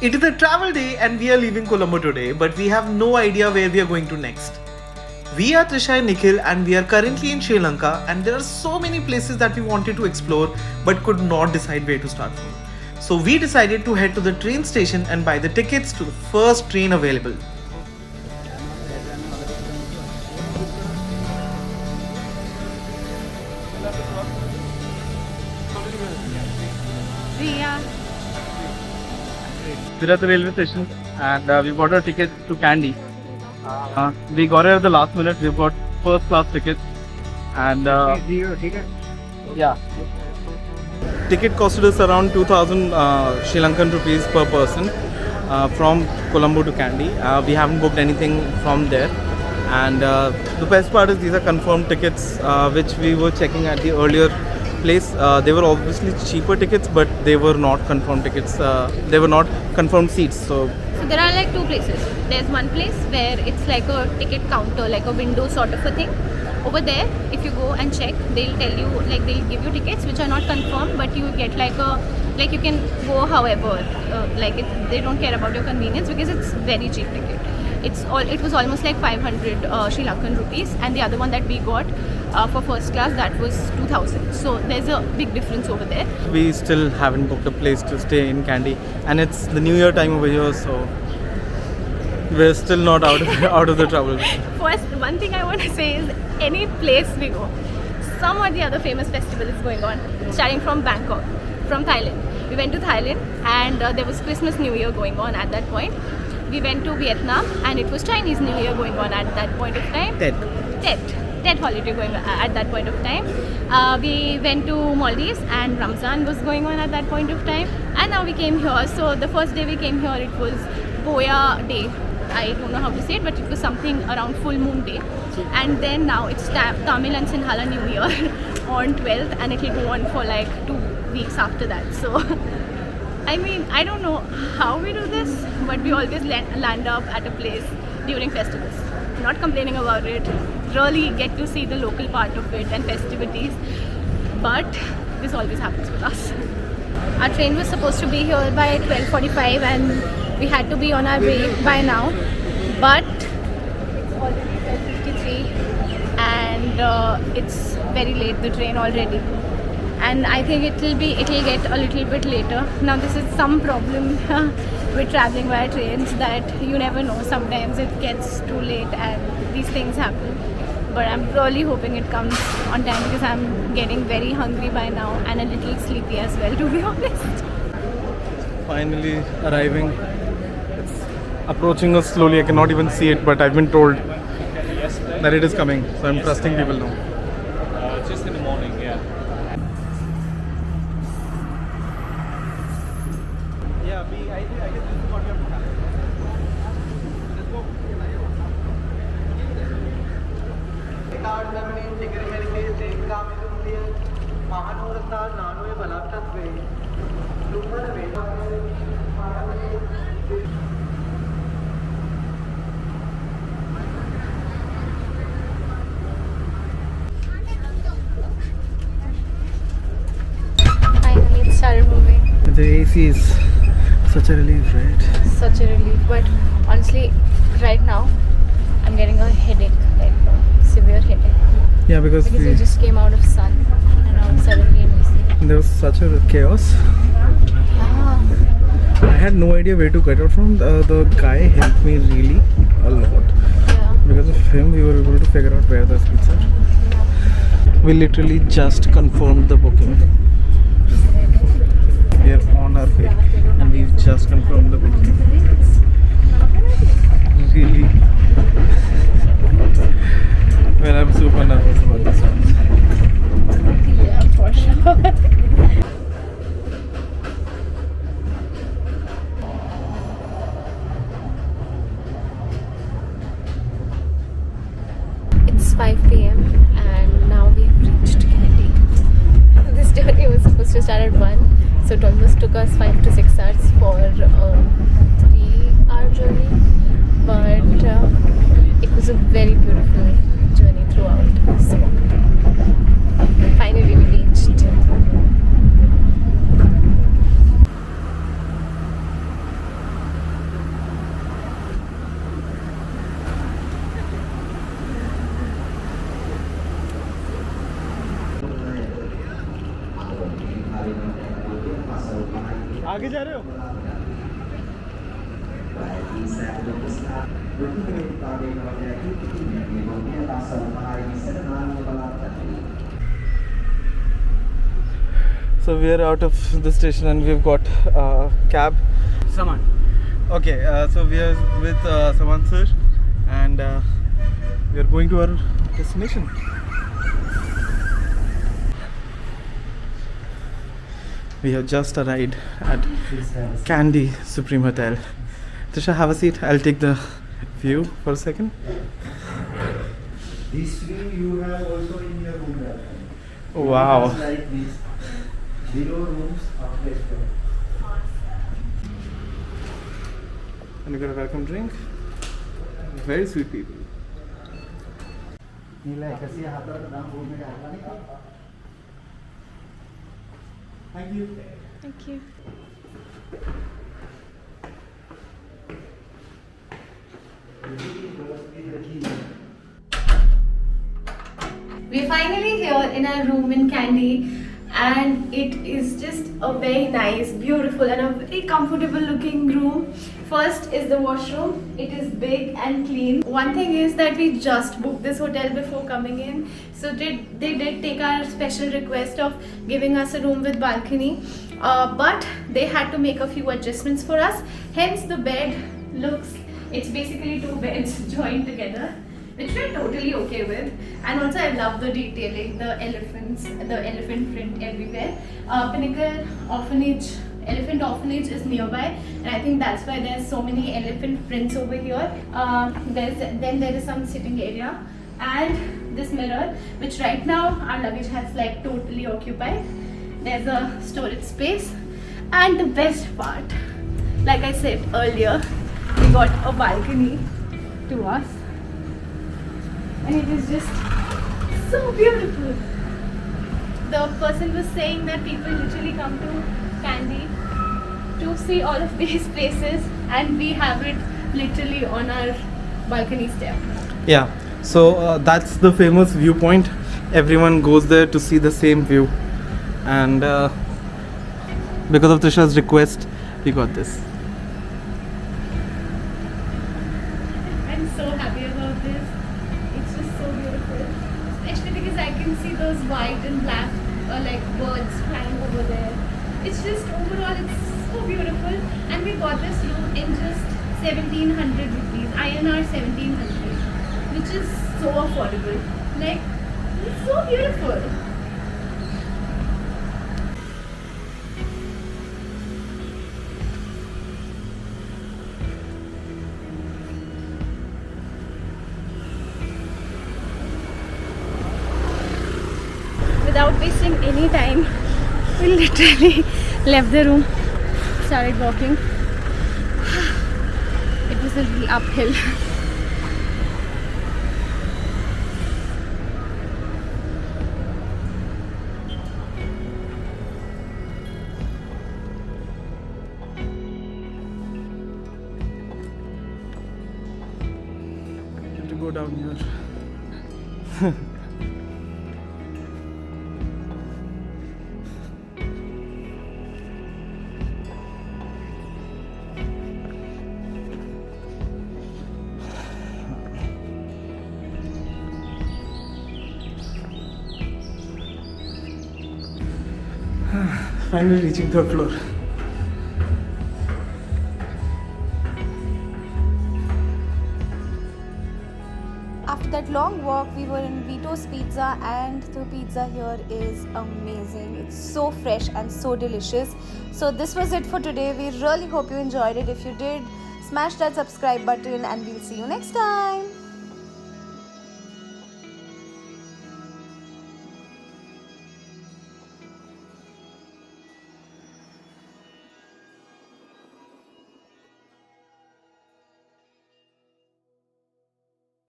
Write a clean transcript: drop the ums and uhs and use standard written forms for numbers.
It is a travel day and we are leaving Colombo today, but we have no idea where we are going to next. We are Trisha and Nikhil and we are currently in Sri Lanka, and there are so many places that we wanted to explore but could not decide where to start from. So we decided to head to the train station and buy the tickets to the first train available. We're at the railway station and we bought our ticket to Kandi. We got it at the last minute. We got first class tickets and yeah. Ticket costed us around 2000 Sri Lankan rupees per person from Colombo to Kandi. We haven't booked anything from there. And the best part is these are confirmed tickets which we were checking at the earlier place. They were obviously cheaper tickets, but they were not confirmed tickets. They were not confirmed seats. So there are like two places. There's one place where it's like a ticket counter, like a window sort of a thing. Over there, if you go and check, they'll tell you, like they'll give you tickets which are not confirmed, but you get like you can go however, they don't care about your convenience because it's very cheap ticket. It was almost like 500 Sri Lankan rupees, and the other one that we got for first class, that was 2000. So there's a big difference over there. We still haven't booked a place to stay in Kandi, and it's the New Year time over here, so we're still not out of the trouble. First, one thing I want to say is any place we go, some or the other famous festival is going on. Starting from Bangkok, from Thailand. We went to Thailand and there was Christmas New Year going on at that point. We went to Vietnam and it was Chinese New Year going on at that point of time. Tet holiday going on at that point of time. We went to Maldives and Ramzan was going on at that point of time. And now we came here. So the first day we came here, it was Boya Day. I don't know how to say it, but it was something around full moon day. And then now it's Tamil and Sinhala New Year on 12th, and it will go on for like 2 weeks after that. So I mean, I don't know how we do this, but we always land up at a place during festivals. Not complaining about it, really get to see the local part of it and festivities, but this always happens with us. Our train was supposed to be here by 12:45 and we had to be on our way by now, but it's already 12:53 and it's very late, the train already. And I think it'll get a little bit later. Now this is some problem with traveling via trains, that you never know. Sometimes it gets too late and these things happen. But I'm really hoping it comes on time because I'm getting very hungry by now and a little sleepy as well, to be honest. Finally arriving. It's approaching us slowly. I cannot even see it, but I've been told that it is coming. So I'm trusting people now. Just in the morning, yeah. I guess this is what you have to have. Let's go. Finally it started moving. The AC is such a relief, right? Such a relief, but honestly right now I'm getting a headache, like a severe headache, Yeah, because we just came out of sun and now suddenly there was such a chaos. I had no idea where to get out from. The guy helped me really a lot. Yeah. Because of him, we were able to figure out where the seats are. We literally just confirmed the booking. We are on our way and we've just confirmed the booking. Really? Well, I'm super nervous about this one. Yeah, for sure. It's 5 p.m. and now we've reached Kandi. This journey was supposed to start at 1, so it almost took us 5 to 6 hours for a 3-hour journey. But it was a very beautiful journey throughout. So finally we reached. आगे जा रहे हो? So we are out of the station and we've got a cab. Saman. Okay, so we are with Saman sir and we are going to our destination. We have just arrived at Kandi Supreme Hotel. Trisha, have a seat. I'll take the view for a second. This view you have also in your room. Wow. Just like this. Below rooms of restaurant. And we got a welcome drink. Very sweet people. Thank you. Thank you. We're finally here in our room in Kandi, and it is just a very nice, beautiful and a very comfortable looking room. First is the washroom. It is big and clean. One thing is that we just booked this hotel before coming in, so they did take our special request of giving us a room with balcony, but they had to make a few adjustments for us. Hence the bed looks, it's basically two beds joined together, which we're totally okay with. And also I love the detailing, the elephants, the elephant print everywhere. Pinnacle Orphanage, Elephant Orphanage is nearby, and I think that's why there's so many elephant prints over here. Then there is some sitting area and this mirror, which right now our luggage has like totally occupied. There's a storage space, and the best part, like I said earlier, we got a balcony to us, and it is just so beautiful. The person was saying that people literally come to Kandi to see all of these places, and we have it literally on our balcony step. Yeah, so that's the famous viewpoint. Everyone goes there to see the same view, and because of Trisha's request, we got this. I'm so happy about this. It's just so beautiful, especially because I can see those white and black like birds flying over there. It's just overall, it's so beautiful, and we got this room in just 1700 rupees, INR 1700, which is so affordable. Like, it's so beautiful. Without wasting any time, we literally left the room, started walking. It was a really uphill. You have to go down here. Finally reaching third floor. After that long walk, we were in Vito's Pizza, and the pizza here is amazing. It's so fresh and so delicious. So this was it for today. We really hope you enjoyed it. If you did, smash that subscribe button, and we'll see you next time.